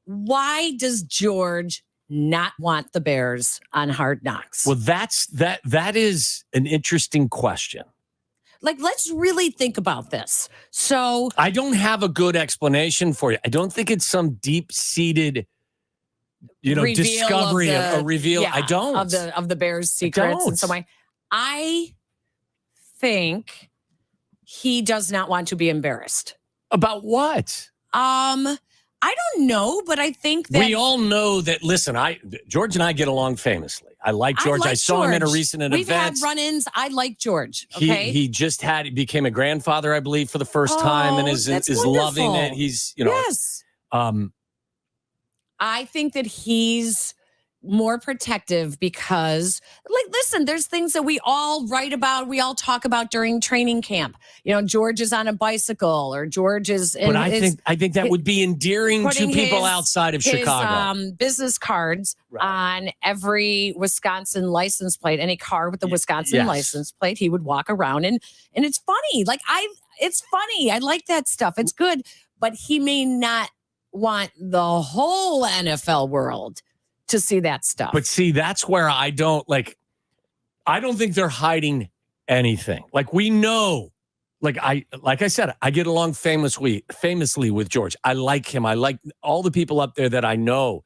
why does George not want the Bears on Hard Knocks? Well, that is an interesting question. Like, let's really think about this. So I don't have a good explanation for you. I don't think it's some deep-seated, discovery of a reveal. Yeah, I don't. Of the Bears' secrets and so on. I think he does not want to be embarrassed. About what? I don't know, but I think that we all know that. Listen, George and I get along famously. I like George. I saw him at a recent event. We've had run-ins. I like George. Okay, he became a grandfather, I believe, for the first time, and is loving it. He's yes. I think that he's more protective because, listen, there's things that we all write about, we all talk about during training camp. George is on a bicycle, or George is. But I think that would be endearing to people outside of Chicago. His business cards on every Wisconsin license plate, any car with the Wisconsin license plate, he would walk around and it's funny. It's funny. I like that stuff. It's good, but he may not want the whole NFL world to see that stuff. But see, that's where I don't think they're hiding anything. We know, like I said, I get along famously with George. I like him. I like all the people up there that I know.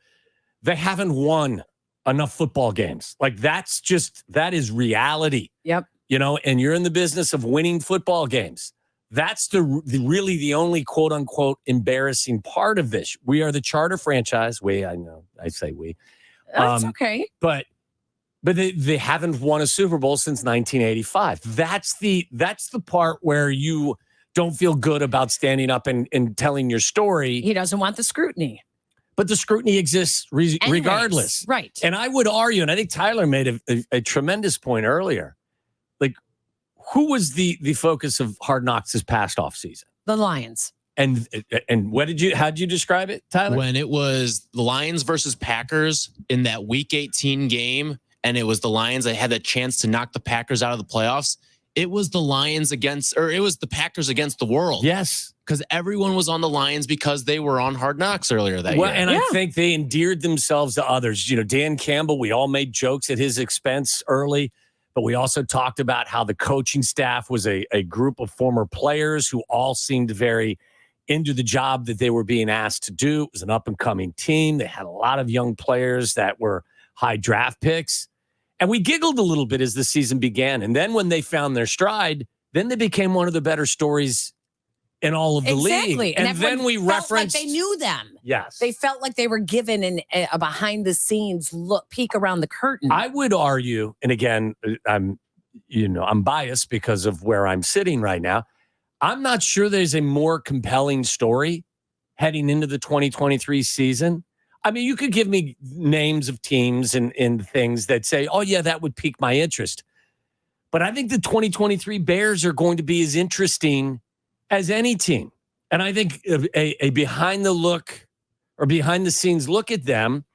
They haven't won enough football games. That is reality. Yep. And you're in the business of winning football games. That's really the only quote unquote embarrassing part of this. We are the charter franchise. I know I say we. That's okay. But they haven't won a Super Bowl since 1985. That's the part where you don't feel good about standing up and telling your story. He doesn't want the scrutiny. But the scrutiny exists regardless. Right. And I would argue, and I think Tyler made a tremendous point earlier, who was the focus of Hard Knocks this past offseason? The Lions. And how'd you describe it, Tyler? When it was the Lions versus Packers in that Week 18 game, and it was the Lions that had the chance to knock the Packers out of the playoffs, it was the Packers against the world. Yes. Because everyone was on the Lions because they were on Hard Knocks earlier that year. And I think they endeared themselves to others. Dan Campbell, we all made jokes at his expense early. But we also talked about how the coaching staff was a group of former players who all seemed very into the job that they were being asked to do. It was an up-and-coming team. They had a lot of young players that were high draft picks. And we giggled a little bit as the season began. And then when they found their stride, then they became one of the better stories in all of the league. And then we referenced, like they knew them. Yes. They felt like they were given a behind-the-scenes peek around the curtain. I would argue, and again, I'm biased because of where I'm sitting right now. I'm not sure there's a more compelling story heading into the 2023 season. I mean, you could give me names of teams and things that say, oh, yeah, that would pique my interest. But I think the 2023 Bears are going to be as interesting as any team. And I think a behind the scenes look at them,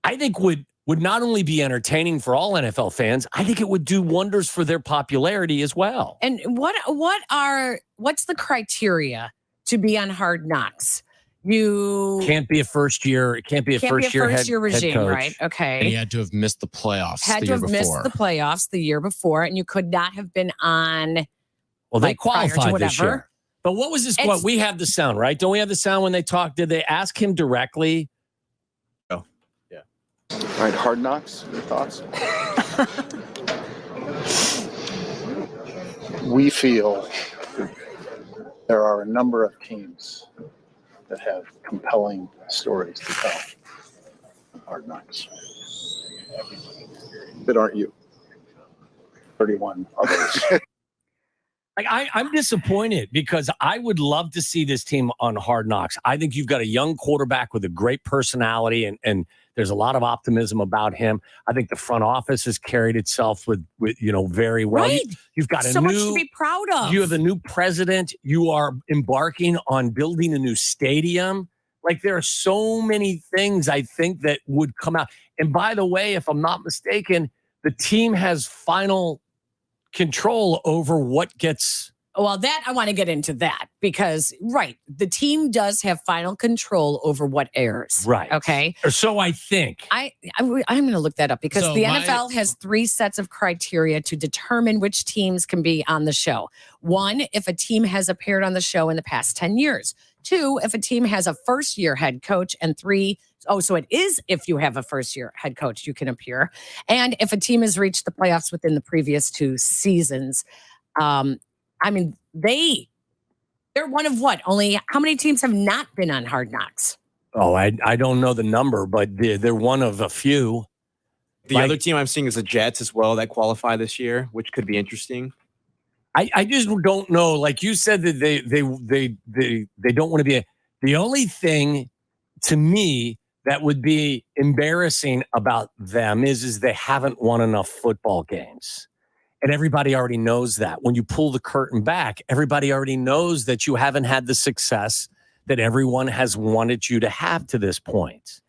I think would not only be entertaining for all NFL fans, I think it would do wonders for their popularity as well. And what's the criteria to be on Hard Knocks? You can't be a first year. It can't be a first year regime, head coach. Right? Okay. And you had to have missed the playoffs. Missed the playoffs the year before, and you could not have been on. Well, they qualified this year. But what was this quote? We have the sound, right? Don't we have the sound when they talk? Did they ask him directly? Oh, yeah. All right, Hard Knocks, your thoughts? We feel there are a number of teams that have compelling stories to tell. Hard Knocks. That aren't you. 31 others. I'm disappointed because I would love to see this team on Hard Knocks. I think you've got a young quarterback with a great personality, and there's a lot of optimism about him. I think the front office has carried itself with very well. Right. You've got so much to be proud of. You have a new president. You are embarking on building a new stadium. There are so many things I think that would come out. And by the way, if I'm not mistaken, the team has final control over what gets Well, that I want to get into that because, right, the team does have final control over what airs. Right. Okay. Or so I think. I'm going to look that up because So the NFL has 3 sets of criteria to determine which teams can be on the show. 1, if a team has appeared on the show in the past 10 years. 2, if a team has a first-year head coach. And 3, so it is if you have a first-year head coach, you can appear. And if a team has reached the playoffs within the previous 2 seasons. I mean, they're one of what? Only how many teams have not been on Hard Knocks? Oh, I don't know the number, but they're one of a few. The other team I'm seeing is the Jets as well that qualify this year, which could be interesting. I just don't know. Like you said that they don't want to be. The only thing to me that would be embarrassing about them is they haven't won enough football games. And everybody already knows that. When you pull the curtain back, everybody already knows that you haven't had the success that everyone has wanted you to have to this point.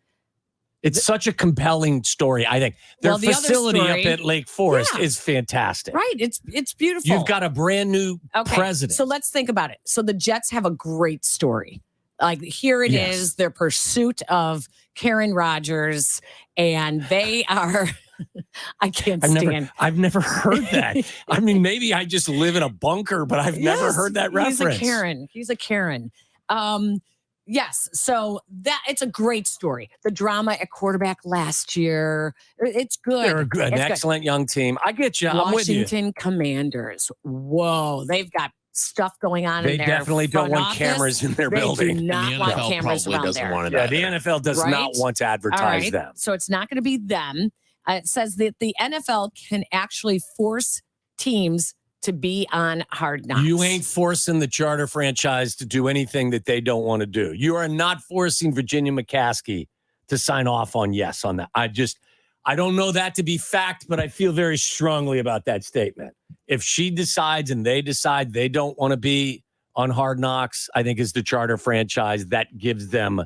It's such a compelling story, I think. Their facility up at Lake Forest is fantastic. Right. It's beautiful. You've got a brand new president. So let's think about it. So the Jets have a great story. Like here it is, their pursuit of Karen Rodgers, and they are... I can't stand. I've never heard that. I mean, maybe I just live in a bunker, but I've never heard that reference. He's a Karen. Yes. So that it's a great story. The drama at quarterback last year. It's good. They're an excellent young team. I get you. I'm with you. Washington Commanders. Whoa. They've got stuff going on in there. They definitely don't want cameras in their building. They do not want cameras around there. The NFL does not want to advertise them. So it's not going to be them. It says that the NFL can actually force teams to be on Hard Knocks. You ain't forcing the charter franchise to do anything that they don't want to do. You are not forcing Virginia McCaskey to sign off on yes on that. I don't know that to be fact, but I feel very strongly about that statement. If she decides and they decide they don't want to be on Hard Knocks, I think as the charter franchise, that gives them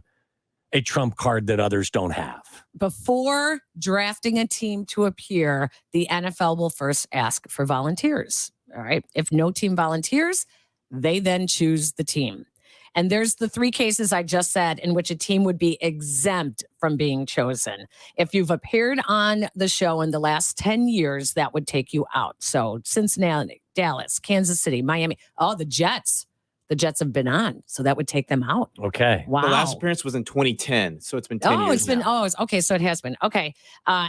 a trump card that others don't have. Before drafting a team to appear, the NFL will first ask for volunteers. All right. If no team volunteers, they then choose the team. And there's the 3 cases I just said in which a team would be exempt from being chosen. If you've appeared on the show in the last 10 years, that would take you out. So Cincinnati, Dallas, Kansas City, Miami, the Jets. The Jets have been on, so that would take them out. Okay. Wow. The last appearance was in 2010, so it's been 10 years. It's been okay, so it has been. Okay.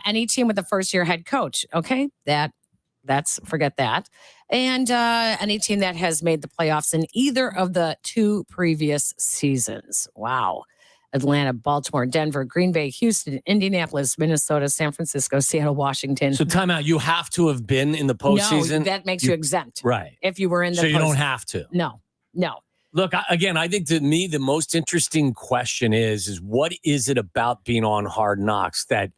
Any team with a first-year head coach. Okay. That's forget that. And any team that has made the playoffs in either of the 2 previous seasons. Wow. Atlanta, Baltimore, Denver, Green Bay, Houston, Indianapolis, Minnesota, San Francisco, Seattle, Washington. So time out. You have to have been in the postseason. No, that makes you exempt. Right. If you were in the So you don't have to. No. Look, I think to me, the most interesting question is what is it about being on Hard Knocks that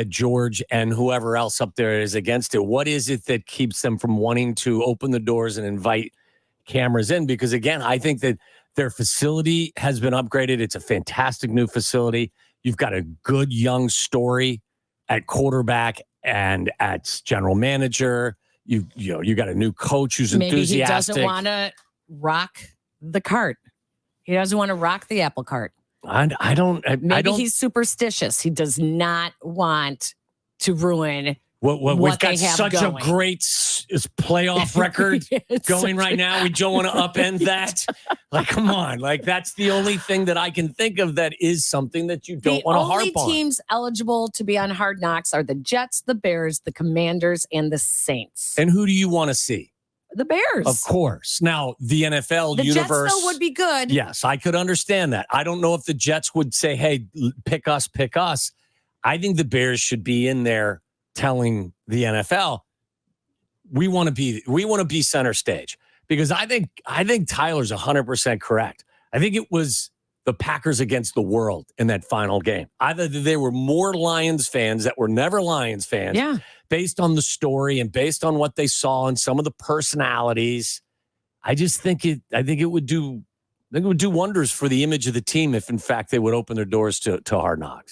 George and whoever else up there is against it? What is it that keeps them from wanting to open the doors and invite cameras in? Because again, I think that their facility has been upgraded. It's a fantastic new facility. You've got a good young story at quarterback and at general manager. You got a new coach who's enthusiastic. Maybe he doesn't want to rock the cart. He doesn't want to rock the apple cart. Maybe he's superstitious. He does not want to ruin what we've got they have such going. A great playoff record going right now. We don't want to upend that. Like, come on. Like, that's the only thing that I can think of that is something that you don't want to harp on. The only teams eligible to be on Hard Knocks are the Jets, the Bears, the Commanders, and the Saints. And who do you want to see? The Bears. Of course. Now, the NFL the universe. Jets, though, would be good. Yes, I could understand that. I don't know if the Jets would say, hey, pick us. I think the Bears should be in there telling the NFL, we want to be center stage. Because I think Tyler's 100% correct. I think it was the Packers against the world in that final game. Either they were more Lions fans that were never Lions fans. Yeah. Based on the story and based on what they saw and some of the personalities, I think it would do wonders for the image of the team if in fact they would open their doors to Hard Knocks.